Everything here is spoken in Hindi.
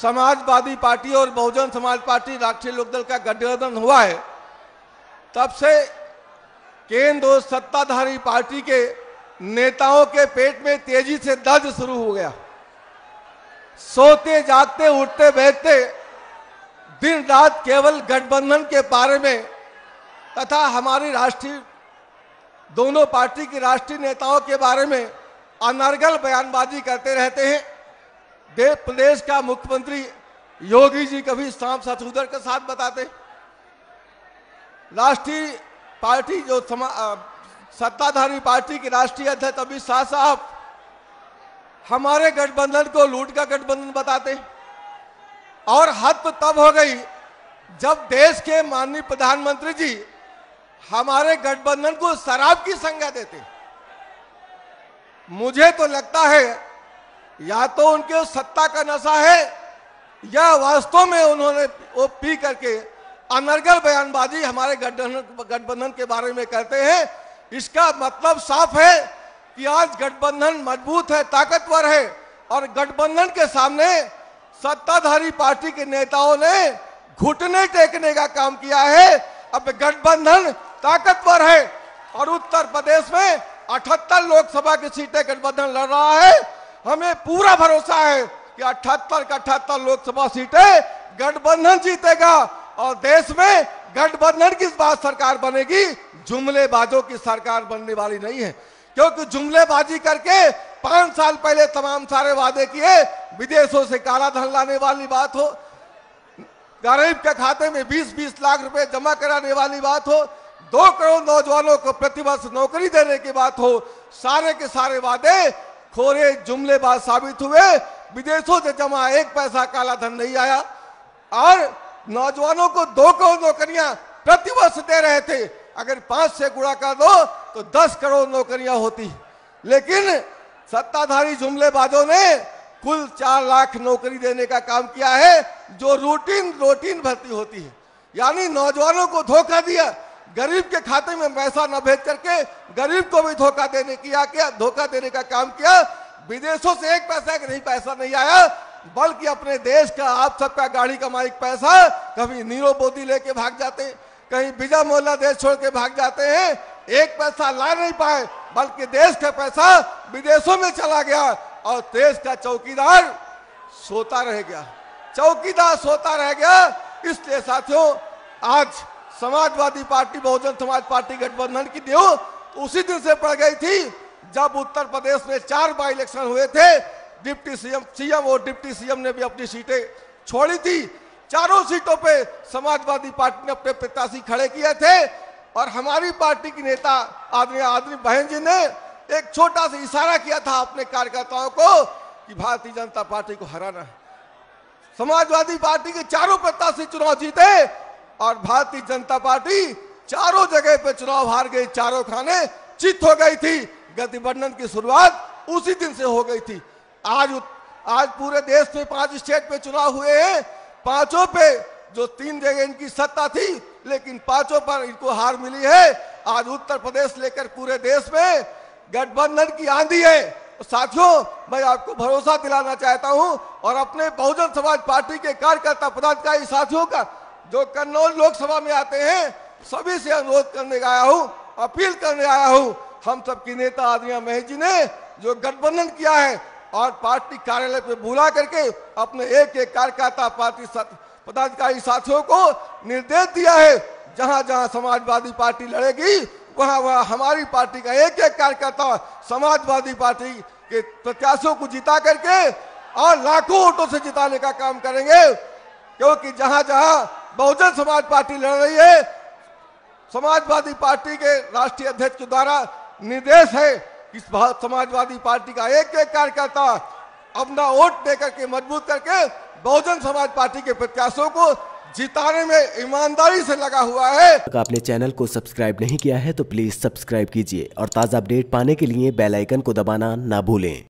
समाजवादी पार्टी और बहुजन समाज पार्टी राष्ट्रीय लोकदल का गठबंधन हुआ है, तब से केंद्र और सत्ताधारी पार्टी के नेताओं के पेट में तेजी से दर्द शुरू हो गया। सोते जागते उठते बैठते दिन रात केवल गठबंधन के बारे में तथा हमारी राष्ट्रीय दोनों पार्टी की राष्ट्रीय नेताओं के बारे में अनर्गल बयानबाजी करते रहते हैं। प्रदेश का मुख्यमंत्री योगी जी कभी सांप सतुदर के साथ बताते, राष्ट्रीय पार्टी जो सत्ताधारी पार्टी के राष्ट्रीय अध्यक्ष अमित शाह साहब हमारे गठबंधन को लूट का गठबंधन बताते। और हद तो तब हो गई जब देश के माननीय प्रधानमंत्री जी हमारे गठबंधन को शराब की संज्ञा देते। मुझे तो लगता है या तो उनके सत्ता का नशा है या वास्तव में उन्होंने वो पी करके अनर्गल बयानबाजी हमारे गठबंधन के बारे में करते हैं। इसका मतलब साफ है कि आज गठबंधन मजबूत है, ताकतवर है और गठबंधन के सामने सत्ताधारी पार्टी के नेताओं ने घुटने टेकने का काम किया है। अब गठबंधन ताकतवर है और उत्तर प्रदेश में 78 लोकसभा की सीटें गठबंधन लड़ रहा है। हमें पूरा भरोसा है कि 78 का 78 लोकसभा सीटें गठबंधन जीतेगा और देश में गठबंधन की बात सरकार बनेगी, जुमलेबाजों की सरकार बनने वाली नहीं है। क्योंकि जुमलेबाजी करके 5 साल पहले तमाम सारे वादे किए, विदेशों से काला धन लाने वाली बात हो, गरीब के खाते में 20-20 लाख रुपए जमा कराने वाली बात हो, 2 करोड़ नौजवानों को प्रतिवर्ष नौकरी देने की बात हो, सारे के सारे वादे खोरे जुमलेबाज साबित हुए। विदेशों से जमा 1 पैसा काला धन नहीं आया और नौजवानों को 2 करोड़ नौकरियां प्रतिवर्ष दे रहे थे। अगर 5 से गुणा कर दो तो 10 करोड़ नौकरियां होती, लेकिन सत्ताधारी जुमलेबाजों ने कुल 4 लाख नौकरी देने का काम किया है, जो रूटीन भर्ती होती है। यानी नौजवानों को धोखा दिया, गरीब के खाते में पैसा न भेज करके गरीब को भी धोखा देने का काम किया। विदेशों से 1 पैसा पैसा नहीं आया, बल्कि अपने देश का आप सबका गाड़ी कमाई पैसा कभी नीरव मोदी लेके भाग जाते, कहीं बिजा मोहल्ला देश छोड़ के भाग जाते हैं। 1 पैसा ला नहीं पाए, बल्कि देश का पैसा विदेशों में चला गया और देश का चौकीदार सोता रह गया, चौकीदार सोता रह गया। इसलिए साथियों, आज समाजवादी पार्टी बहुजन समाज पार्टी गठबंधन की नींव उसी दिन से पड़ गई थी जब उत्तर प्रदेश में 4 बाई इलेक्शन हुए थे। डिप्टी सीएम और डिप्टी सीएम ने भी अपनी सीटें छोड़ी थी। चारों सीटों पे समाजवादी पार्टी ने अपने प्रत्याशी खड़े किए थे और हमारी पार्टी की नेता आदमी बहन जी ने एक छोटा सा इशारा किया था अपने कार्यकर्ताओं को कि भारतीय जनता पार्टी को हराना है। समाजवादी पार्टी के चारों प्रत्याशी चुनाव जीते और भारतीय जनता पार्टी चारों जगह पे चुनाव हार गई, चारों खाने चित हो गई थी। गठबंधन की शुरुआत उसी दिन से हो गई थी। आज पूरे देश में 5 स्टेट पे चुनाव हुए हैं, 5 पे जो 3 जगह इनकी सत्ता थी, लेकिन 5 पर इनको हार मिली है। आज उत्तर प्रदेश लेकर पूरे देश में गठबंधन की आंधी है। साथियों, मैं आपको भरोसा दिलाना चाहता हूं और अपने बहुजन समाज पार्टी के कार्यकर्ता पदाधिकारी साथियों का जो कन्नौज लोकसभा में आते हैं, सभी से अनुरोध करने आया हूं, अपील करने आया हूं। हम सबकी नेता आदरणीय महेश जी ने जो गठबंधन किया है और पार्टी कार्यालय पे बुला करके अपने एक कार्यकर्ता पार्टी पदाधिकारी साथियों को निर्देश दिया है, जहां जहां समाजवादी पार्टी लड़ेगी वहां हमारी पार्टी का एक कार्यकर्ता समाजवादी पार्टी के प्रत्याशियों को जिता करके और लाखों वोटों से जिताने का काम करेंगे। क्योंकि जहां जहां बहुजन समाज पार्टी लड़ रही है, समाजवादी पार्टी के राष्ट्रीय अध्यक्ष के द्वारा निर्देश है कि समाजवादी पार्टी का एक कार्यकर्ता अपना वोट देकर के मजबूत करके बहुजन समाज पार्टी के प्रत्याशियों को जिताने में ईमानदारी से लगा हुआ है। अगर आपने चैनल को सब्सक्राइब नहीं किया है तो प्लीज सब्सक्राइब कीजिए और ताज़ा अपडेट पाने के लिए बेल आइकन को दबाना ना भूलें।